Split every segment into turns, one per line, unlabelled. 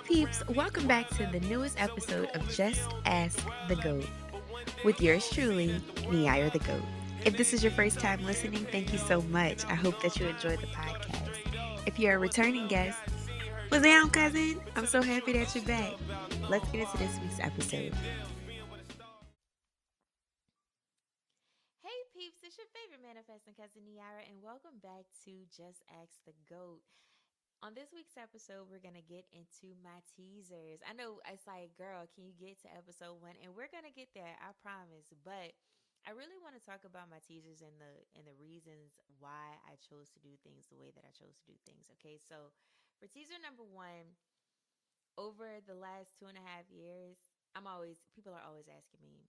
peeps, welcome back to the newest episode of Just Ask the G.O.A.T with yours truly, Neira the G.O.A.T. If this is your first time listening, thank you so much. I hope that you enjoyed the podcast. If you're a returning guest, what's down, cousin? I'm so happy that you're back. Let's get into this week's episode. Hey peeps, it's your favorite manifesting cousin Neira, and welcome back to Just Ask the G.O.A.T. On this week's episode, we're going to get into my teasers. I know it's like, girl, can you get to episode 1? And we're going to get there, I promise. But I really want to talk about my teasers and the reasons why I chose to do things the way that I chose to do things. Okay, so for teaser number 1, over the last 2.5 years, people are always asking me,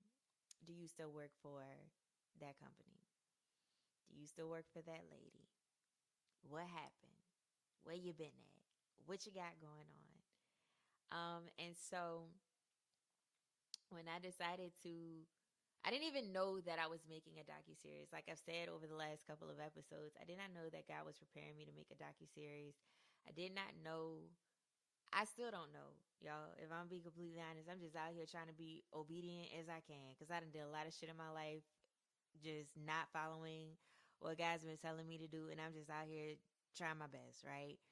do you still work for that company? Do you still work for that lady? What happened? Where you been at? What you got going on? And so when I decided to, I didn't even know that I was making a docuseries. Like I've said over the last couple of episodes, I did not know that God was preparing me to make a docuseries. I did not know. I still don't know, y'all. If I'm being completely honest, I'm just out here trying to be obedient as I can because I done did a lot of shit in my life, just not following what God's been telling me to do, and I'm just out here trying my best, right?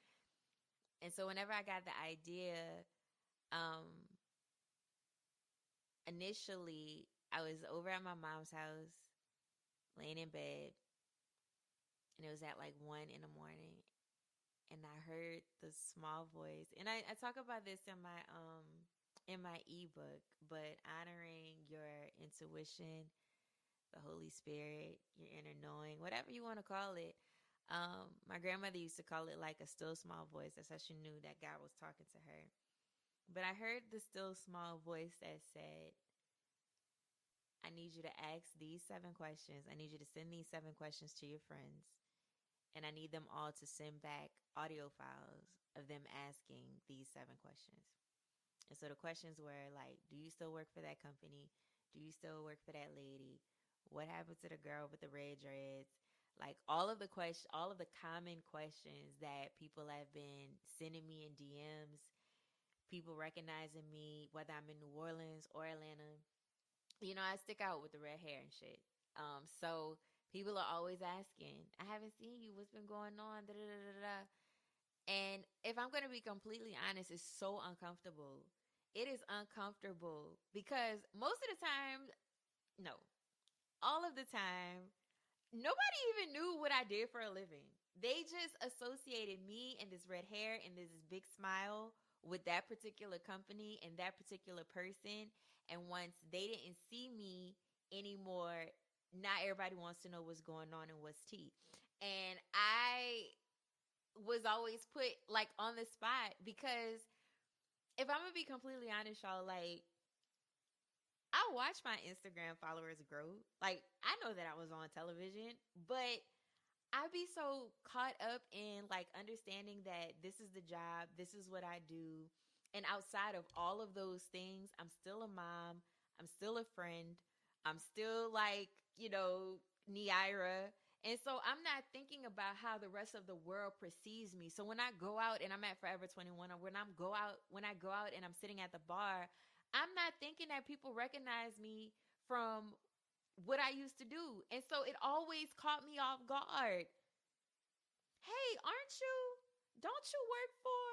And so whenever I got the idea, um, initially I was over at my mom's house, laying in bed, and it was at like 1 in the morning, and I heard the small voice. And I talk about this in my ebook, but honoring your intuition, the Holy Spirit, your inner knowing, whatever you want to call it. My grandmother used to call it like a still small voice. That's how she knew that God was talking to her. But I heard the still small voice that said, I need you to ask these 7 questions. I need you to send these 7 questions to your friends. And I need them all to send back audio files of them asking these 7 questions. And so the questions were like, do you still work for that company? Do you still work for that lady? What happened to the girl with the red dreads? Like all of the common questions that people have been sending me in DMs, people recognizing me, whether I'm in New Orleans or Atlanta. You know, I stick out with the red hair and shit. So people are always asking, I haven't seen you. What's been going on? Da, da, da, da, da. And if I'm going to be completely honest, it's so uncomfortable. It is uncomfortable because most of the time, no, all of the time, nobody even knew what I did for a living. They just associated me and this red hair and this big smile with that particular company and that particular person. And once they didn't see me anymore, not everybody wants to know what's going on and what's tea. And I was always put like on the spot because if I'm gonna be completely honest, y'all, like I watch my Instagram followers grow. Like I know that I was on television, but I'd be so caught up in like understanding that this is the job, this is what I do. And outside of all of those things, I'm still a mom, I'm still a friend, I'm still like, Neira. And so I'm not thinking about how the rest of the world perceives me. So when I go out and I'm at Forever 21 or when I go out and I'm sitting at the bar, I'm not thinking that people recognize me from what I used to do. And so it always caught me off guard. Hey, aren't you? Don't you work for?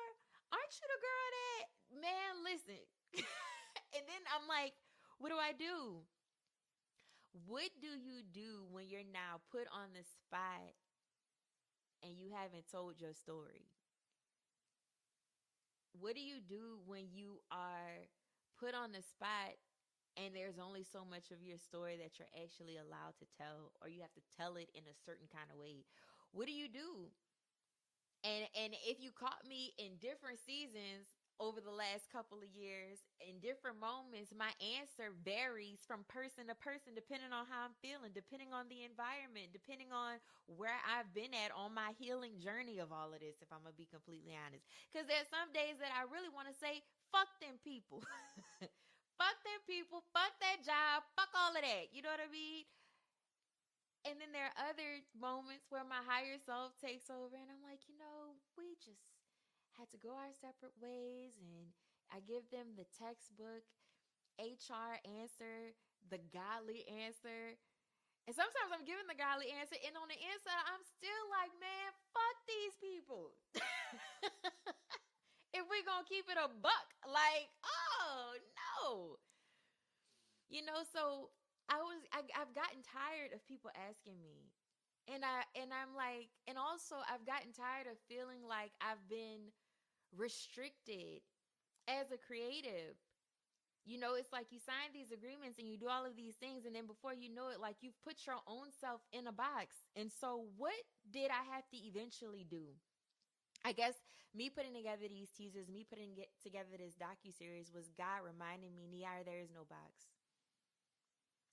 Aren't you the girl that? Man, listen. And then I'm like, what do I do? What do you do when you're now put on the spot and you haven't told your story? What do you do when you are put on the spot and there's only so much of your story that you're actually allowed to tell, or you have to tell it in a certain kind of way? What do you do? And if you caught me in different seasons over the last couple of years, in different moments, my answer varies from person to person, depending on how I'm feeling, depending on the environment, depending on where I've been at on my healing journey of all of this, if I'm going to be completely honest. Because there's some days that I really want to say, fuck them people. Fuck them people. Fuck that job. Fuck all of that. You know what I mean? And then there are other moments where my higher self takes over and I'm like, we just had to go our separate ways. And, I give them the textbook HR answer, the godly answer. And sometimes I'm giving the godly answer, and on the inside, I'm still like, man, fuck these people. If we're gonna keep it a buck, like, oh no. So I've gotten tired of people asking me. I'm like, and also I've gotten tired of feeling like I've been restricted as a creative. It's like you sign these agreements and you do all of these things, and then before you know it, like, you've put your own self in a box. And so what did I have to eventually do? I guess me putting together these teasers, me putting together this docuseries was God reminding me, Neira, there is no box.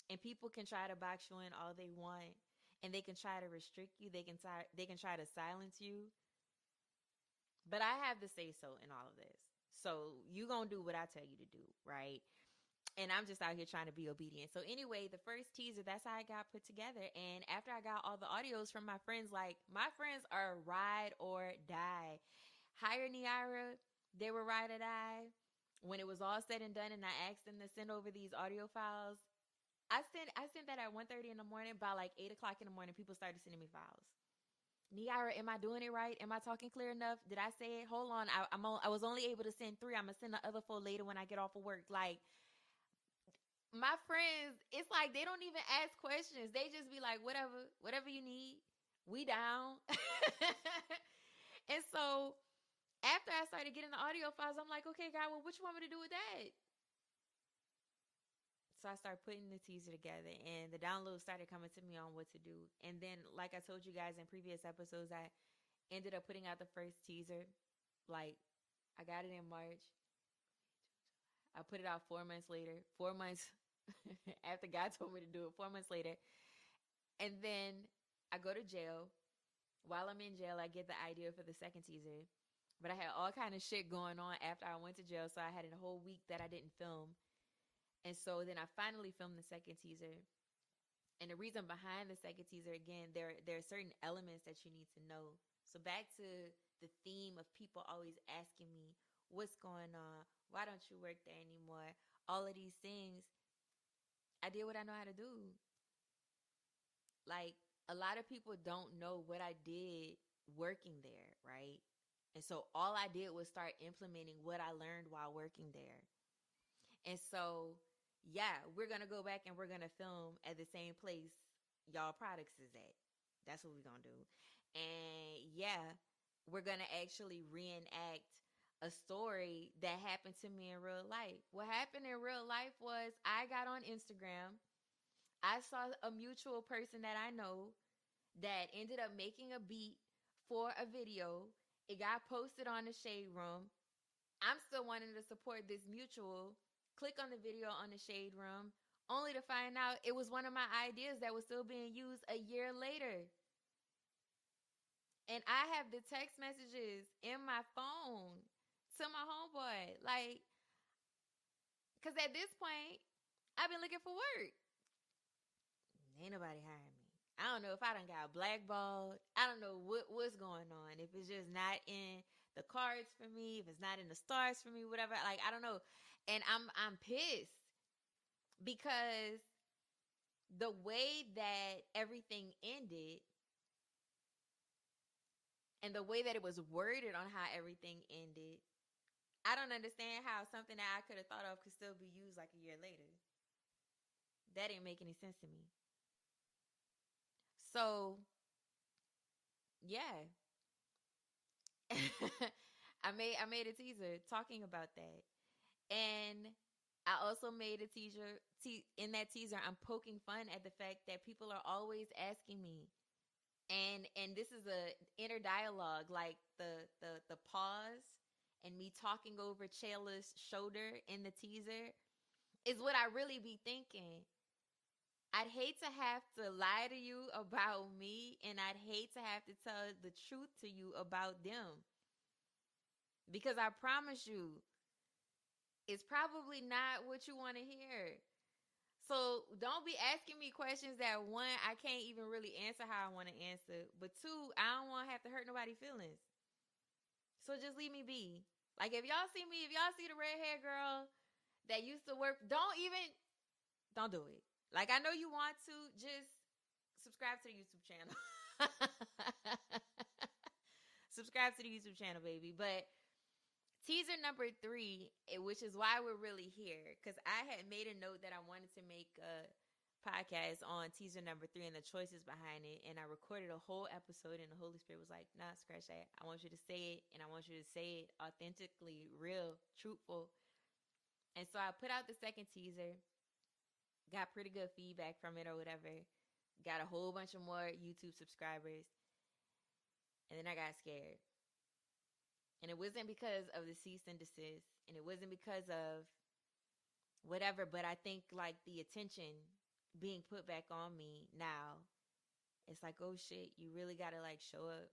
And people can try to box you in all they want, and they can try to restrict you. They can try to silence you. But I have the say so in all of this. So you gonna do what I tell you to do, right? And I'm just out here trying to be obedient. So anyway, the first teaser, that's how I got put together. And after I got all the audios from my friends, like, my friends are ride or die. Hire Neira, they were ride or die. When it was all said and done and I asked them to send over these audio files, I sent that at 1:30 in the morning. By like 8 o'clock in the morning, people started sending me files. Neira, am I doing it right? Am I talking clear enough? Did I say it? Hold on. I was only able to send 3. I'm going to send the other 4 later when I get off of work. Like, my friends, it's like they don't even ask questions. They just be like, whatever you need, we down. And so after I started getting the audio files, I'm like, okay, God, well, what you want me to do with that? So I started putting the teaser together, and the downloads started coming to me on what to do. And then, like I told you guys in previous episodes, I ended up putting out the first teaser. Like, I got it in March. I put it out 4 months later. 4 months after God told me to do it, 4 months later. And then I go to jail. While I'm in jail, I get the idea for the second teaser. But I had all kind of shit going on after I went to jail, so I had a whole week that I didn't film. And so then I finally filmed the second teaser. And the reason behind the second teaser, again, there are certain elements that you need to know. So back to the theme of people always asking me, what's going on? Why don't you work there anymore? All of these things. I did what I know how to do. Like, a lot of people don't know what I did working there, right? And so all I did was start implementing what I learned while working there. And so, yeah, we're going to go back and we're going to film at the same place y'all products is at. That's what we're going to do. And yeah, we're going to actually reenact a story that happened to me in real life. What happened in real life was I got on Instagram. I saw a mutual person that I know that ended up making a beat for a video. It got posted on the Shade Room. I'm still wanting to support this mutual. Click on the video on the Shade Room, only to find out it was one of my ideas that was still being used a year later. And I have the text messages in my phone to my homeboy. Like, because at this point, I've been looking for work. Ain't nobody hiring me. I don't know if I done got blackballed. I don't know what's going on. If it's just not in the cards for me, if it's not in the stars for me, whatever. Like, I don't know. And I'm pissed because the way that everything ended and the way that it was worded on how everything ended, I don't understand how something that I could have thought of could still be used like a year later. That didn't make any sense to me. So, yeah. I made a teaser talking about that. And I also made a teaser in that teaser. I'm poking fun at the fact that people are always asking me, and this is a inner dialogue, like the pause and me talking over Chayla's shoulder in the teaser is what I really be thinking. I'd hate to have to lie to you about me, and I'd hate to have to tell the truth to you about them. Because I promise you, it's probably not what you want to hear. So don't be asking me questions that, one, I can't even really answer how I want to answer. But two, I don't want to have to hurt nobody's feelings. So just leave me be. Like if y'all see me, if y'all see the red hair girl that used to work, don't do it. Like I know you want to, just subscribe to the YouTube channel. Subscribe to the YouTube channel, baby. But teaser number 3, which is why we're really here, because I had made a note that I wanted to make a podcast on teaser number 3 and the choices behind it, and I recorded a whole episode, and the Holy Spirit was like, nah, scratch that. I want you to say it, and I want you to say it authentically, real, truthful. And so I put out the second teaser, got pretty good feedback from it or whatever, got a whole bunch of more YouTube subscribers, and then I got scared. And it wasn't because of the cease and desist, and it wasn't because of whatever, but I think like the attention being put back on me now, it's like, oh shit, you really gotta like show up.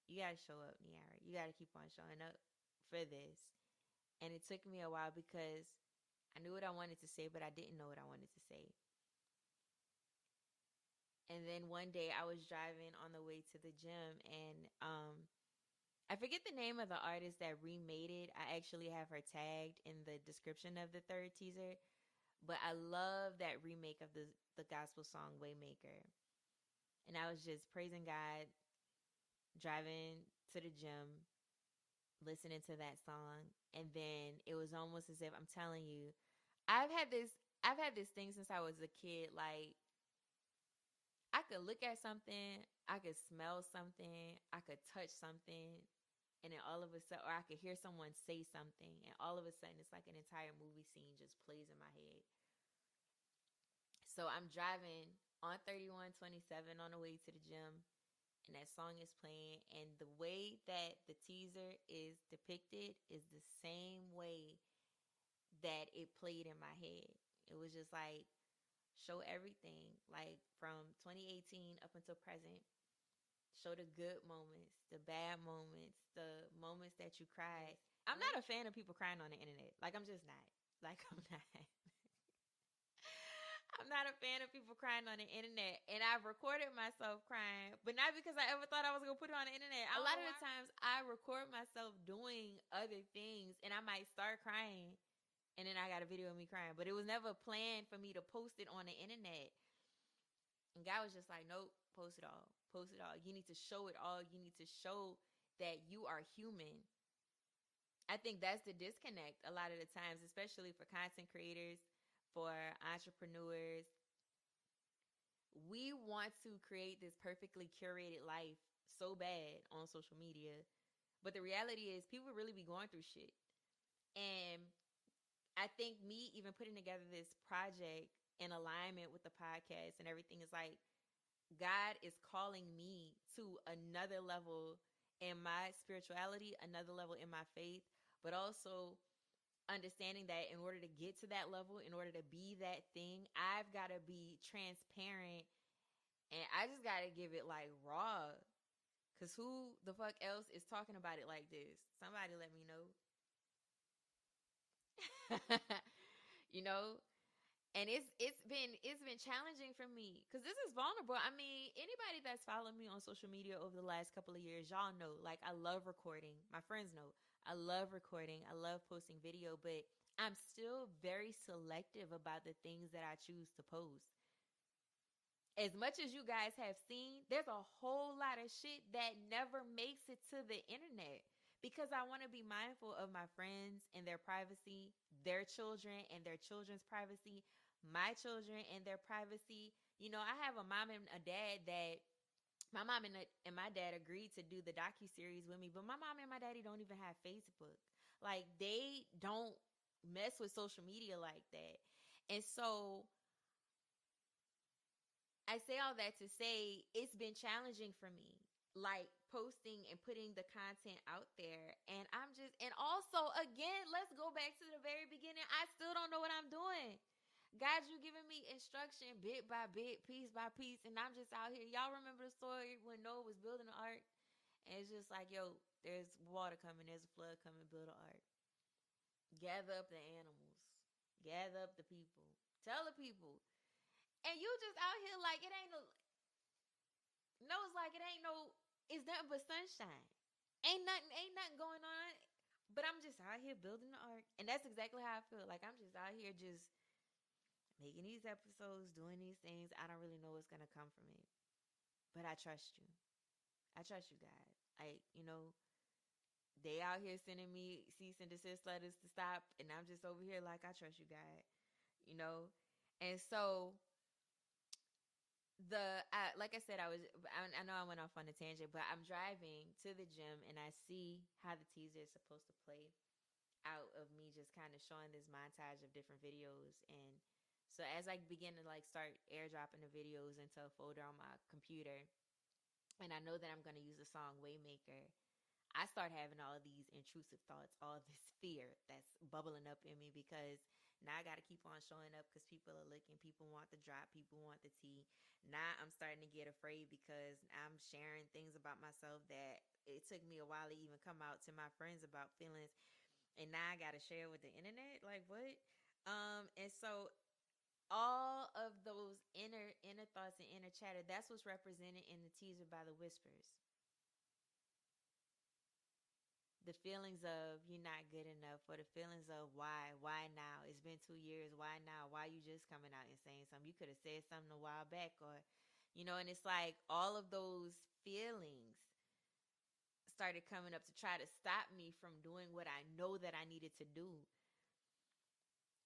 You gotta show up, Neira. You gotta keep on showing up for this. And it took me a while because I knew what I wanted to say, but I didn't know what I wanted to say. And then one day I was driving on the way to the gym, and I forget the name of the artist that remade it. I actually have her tagged in the description of the third teaser. But I love that remake of the gospel song Waymaker. And I was just praising God, driving to the gym, listening to that song. And then it was almost as if, I'm telling you, I've had this thing since I was a kid. Like I could look at something, I could smell something, I could touch something, and then all of a sudden, or I could hear someone say something, and all of a sudden it's like an entire movie scene just plays in my head. So I'm driving on 3127 on the way to the gym, and that song is playing, and the way that the teaser is depicted is the same way that it played in my head. It was just like, show everything, like from 2018 up until present. Show the good moments, the bad moments, the moments that you cried. I'm not a fan of people crying on the internet. Like I'm just not. Like I'm not. I'm not a fan of people crying on the internet. And I've recorded myself crying, but not because I ever thought I was going to put it on the internet. A lot of the times I record myself doing other things, and I might start crying, and then I got a video of me crying. But it was never planned for me to post it on the internet. And God was just like, nope, post it all. Post it all. You need to show it all. You need to show that you are human. I think that's the disconnect a lot of the times, especially for content creators, for entrepreneurs. We want to create this perfectly curated life so bad on social media. But the reality is people really be going through shit. And I think me even putting together this project in alignment with the podcast and everything is like, God is calling me to another level in my spirituality, another level in my faith, but also understanding that in order to get to that level, in order to be that thing, I've got to be transparent, and I just got to give it like raw. Because who the fuck else is talking about it like this? Somebody let me know. You know? And it's been challenging for me because this is vulnerable. I mean, anybody that's followed me on social media over the last couple of years, y'all know, like I love recording. My friends know I love recording. I love posting video, but I'm still very selective about the things that I choose to post. As much as you guys have seen, there's a whole lot of shit that never makes it to the internet because I want to be mindful of my friends and their privacy, their children and their children's privacy, my children and their privacy. You know, I have a mom and a dad that my mom and my dad agreed to do the docuseries with me, but my mom and my daddy don't even have Facebook. Like they don't mess with social media like that. And so I say all that to say it's been challenging for me, like posting and putting the content out there. And and also, again, let's go back to the very beginning. I still don't know what I'm doing. God, you giving me instruction bit by bit, piece by piece, and I'm just out here. Y'all remember the story when Noah was building the ark? And it's just like, yo, there's water coming, there's a flood coming, build an ark. Gather up the animals, gather up the people, tell the people. And you just out here like it ain't no. No, it's like it ain't no. It's nothing but sunshine. Ain't nothing going on But I'm just out here building the arc. And that's exactly how I feel. Like I'm just out here just making these episodes, doing these things. I don't really know what's gonna come from it. But I trust you. I trust you, God. Like, they out here sending me cease and desist letters to stop, and I'm just over here like, I trust you, God. You know? And so like I said, I know I went off on a tangent, but I'm driving to the gym and I see how the teaser is supposed to play out of me just kind of showing this montage of different videos. And so as I begin to like start airdropping the videos into a folder on my computer, and I know that I'm going to use the song Waymaker, I start having all of these intrusive thoughts, all this fear that's bubbling up in me, because now I got to keep on showing up because people are looking. People want the drop. People want the tea. Now I'm starting to get afraid because I'm sharing things about myself that it took me a while to even come out to my friends about feelings. And now I got to share with the internet. Like, what? And so all of those inner thoughts and inner chatter, that's what's represented in the teaser by the whispers. The feelings of you're not good enough, or the feelings of why now? It's been 2 years. Why now? Why you just coming out and saying something? You could have said something a while back, or and it's like all of those feelings started coming up to try to stop me from doing what I know that I needed to do.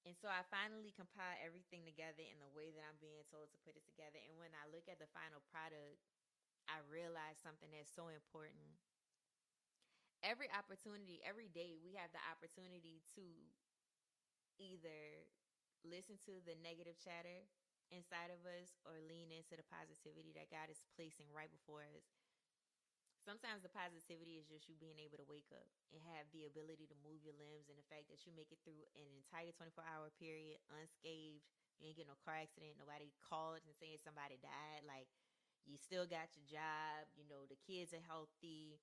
And so I finally compile everything together in the way that I'm being told to put it together. And when I look at the final product, I realize something that's so important. Every opportunity, every day, we have the opportunity to either listen to the negative chatter inside of us or lean into the positivity that God is placing right before us. Sometimes the positivity is just you being able to wake up and have the ability to move your limbs, and the fact that you make it through an entire 24-hour period unscathed. You ain't get no car accident. Nobody called and saying somebody died. Like, you still got your job. The kids are healthy.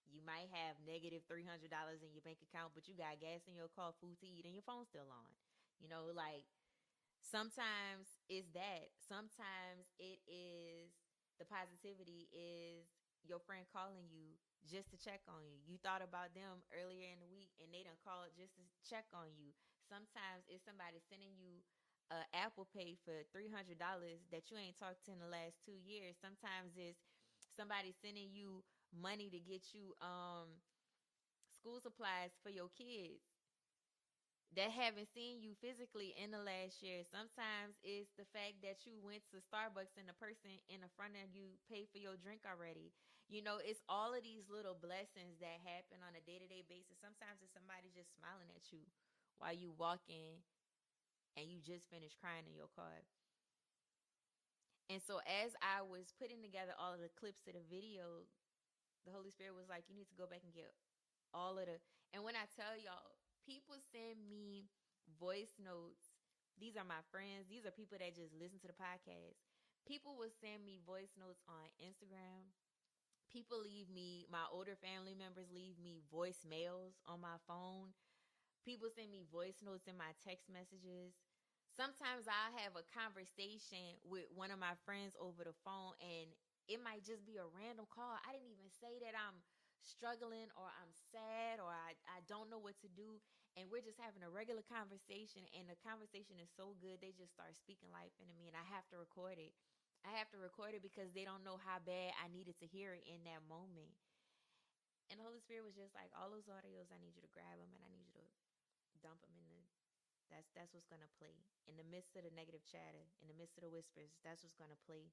You might have negative $300 in your bank account, but you got gas in your car, food to eat, and your phone's still on. Like, sometimes it's that. Sometimes it is the positivity is your friend calling you just to check on you. You thought about them earlier in the week and they done called just to check on you. Sometimes it's somebody sending you Apple Pay for $300 that you ain't talked to in the last 2 years. Sometimes it's somebody sending you money to get you school supplies for your kids that haven't seen you physically in the last year. Sometimes it's the fact that you went to Starbucks and the person in the front of you paid for your drink already. It's all of these little blessings that happen on a day-to-day basis. Sometimes it's somebody just smiling at you while you walking and you just finished crying in your car. And so as I was putting together all of the clips to the video, the Holy Spirit was like, you need to go back and get all of the. And when I tell y'all, people send me voice notes. These are my friends. These are people that just listen to the podcast. People will send me voice notes on Instagram. People leave me, my older family members leave me voicemails on my phone. People send me voice notes in my text messages. Sometimes I have a conversation with one of my friends over the phone, and it might just be a random call. I didn't even say that I'm struggling or I'm sad or I don't know what to do. And we're just having a regular conversation, and the conversation is so good, they just start speaking life into me, and I have to record it. I have to record it because they don't know how bad I needed to hear it in that moment. And the Holy Spirit was just like, all those audios, I need you to grab them and I need you to dump them in the. That's what's gonna play in the midst of the negative chatter, in the midst of the whispers. That's what's gonna play.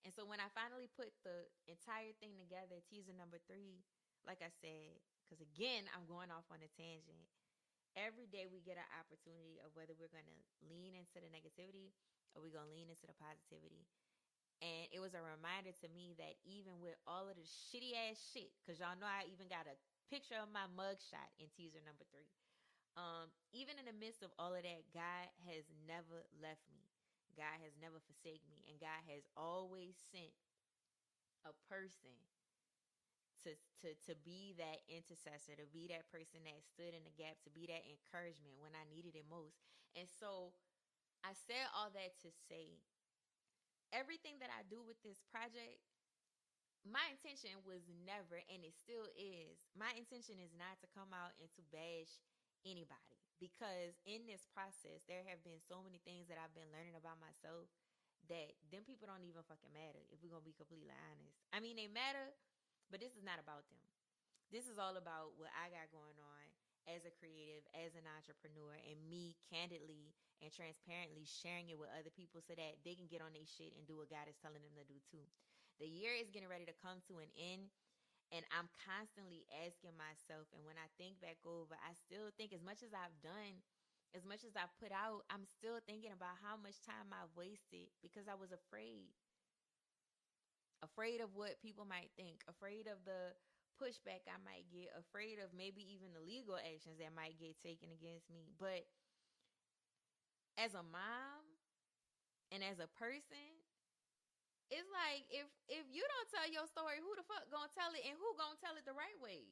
And so when I finally put the entire thing together, teaser number 3, like I said, because again, I'm going off on a tangent. Every day we get an opportunity of whether we're going to lean into the negativity or we're going to lean into the positivity. And it was a reminder to me that even with all of the shitty ass shit, because y'all know I even got a picture of my mugshot in teaser number 3. Even in the midst of all of that, God has never left me. God has never forsaken me. And God has always sent a person to be that intercessor, to be that person that stood in the gap, to be that encouragement when I needed it most. And so I said all that to say everything that I do with this project, my intention was never, and it still is, my intention is not to come out and to bash anybody, because in this process there have been so many things that I've been learning about myself that them people don't even fucking matter, if we're gonna be completely honest. I mean, they matter, but this is not about them. This is all about what I got going on as a creative, as an entrepreneur, and me candidly and transparently sharing it with other people so that they can get on their shit and do what God is telling them to do too. The year is getting ready to come to an end, and I'm constantly asking myself, and when I think back over, I still think, as much as I've done, as much as I've put out, I'm still thinking about how much time I've wasted because I was afraid. Afraid of what people might think, afraid of the pushback I might get, afraid of maybe even the legal actions that might get taken against me. But as a mom and as a person, it's like, if you don't tell your story, who the fuck gonna tell it, and who gonna tell it the right way?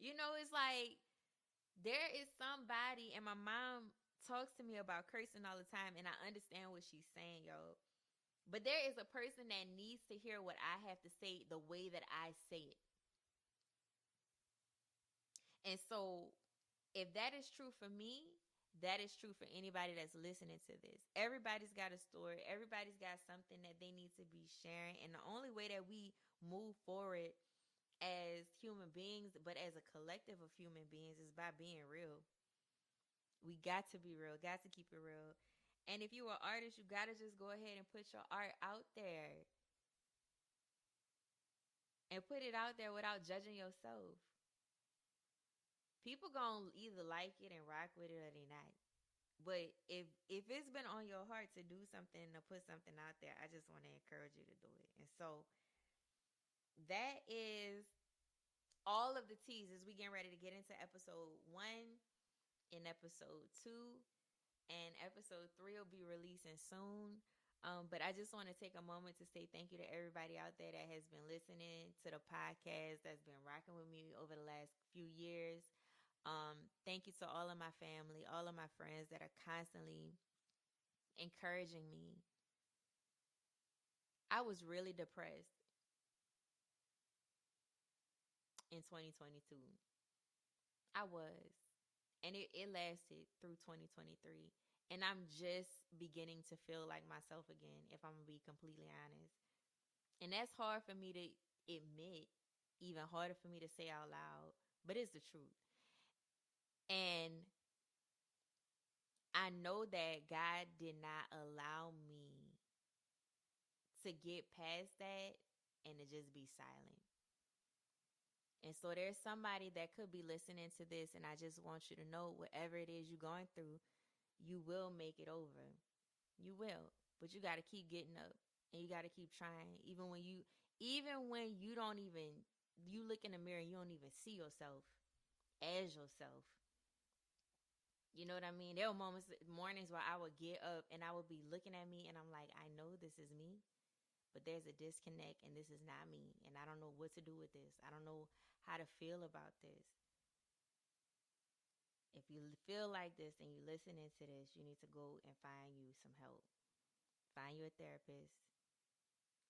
It's like there is somebody, and my mom talks to me about cursing all the time, and I understand what she's saying, yo. But there is a person that needs to hear what I have to say the way that I say it. And so, if that is true for me, that is true for anybody that's listening to this. Everybody's got a story. Everybody's got something that they need to be sharing. And the only way that we move forward as human beings, but as a collective of human beings, is by being real. We got to be real, got to keep it real. And if you're an artist, you got to just go ahead and put your art out there and put it out there without judging yourself. People gonna either like it and rock with it, or they not. But if it's been on your heart to do something, to put something out there, I just want to encourage you to do it. And so that is all of the teasers. We getting ready to get into episode 1 and episode 2, and episode 3 will be releasing soon. But I just want to take a moment to say thank you to everybody out there that has been listening to the podcast, that's been rocking with me over the last few years. Thank you to all of my family, all of my friends that are constantly encouraging me. I was really depressed in 2022. I was. And it lasted through 2023. And I'm just beginning to feel like myself again, if I'm going to be completely honest. And that's hard for me to admit, even harder for me to say out loud, but it's the truth. And I know that God did not allow me to get past that and to just be silent. And so there's somebody that could be listening to this, and I just want you to know, whatever it is you're going through, you will make it over. You will. But you got to keep getting up, and you got to keep trying. Even when you don't even, you look in the mirror and you don't even see yourself as yourself. You know what I mean? There were mornings where I would get up and I would be looking at me and I'm like, I know this is me, but there's a disconnect and this is not me. And I don't know what to do with this. I don't know how to feel about this. If you feel like this and you're listening to this, you need to go and find you some help. Find you a therapist.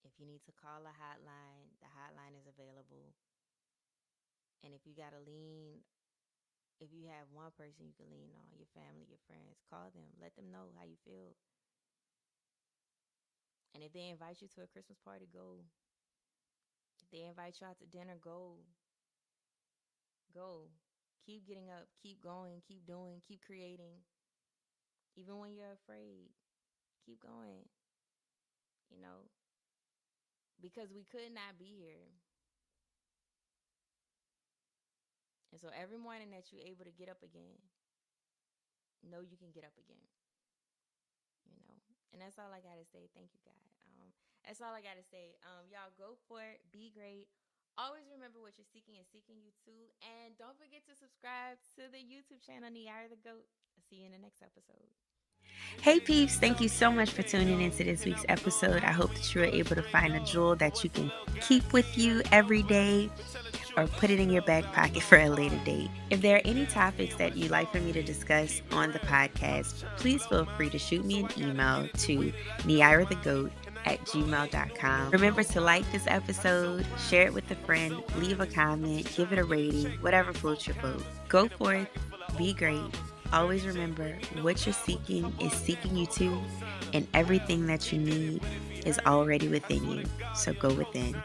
If you need to call a hotline, the hotline is available. And if you got to lean, if you have one person you can lean on, your family, your friends, call them. Let them know how you feel. And if they invite you to a Christmas party, go. If they invite you out to dinner, go. Go. Keep getting up. Keep going. Keep doing. Keep creating. Even when you're afraid, keep going. Because we could not be here. And so every morning that you're able to get up again, know you can get up again. And that's all I got to say. Thank you, God. That's all I got to say. Y'all go for it. Be great. Always remember what you're seeking is seeking you too. And don't forget to subscribe to the YouTube channel, Neira the G.O.A.T. I'll see you in the next episode. Hey peeps, thank you so much for tuning into this week's episode. I hope that you were able to find a jewel that you can keep with you every day, or put it in your back pocket for a later date. If there are any topics that you'd like for me to discuss on the podcast, please feel free to shoot me an email to neirathegoat gmail.com. Remember to like this episode, share it with a friend, leave a comment, give it a rating, whatever floats your boat. Go forth, be great. Always remember what you're seeking is seeking you too, and everything that you need is already within you. So go within.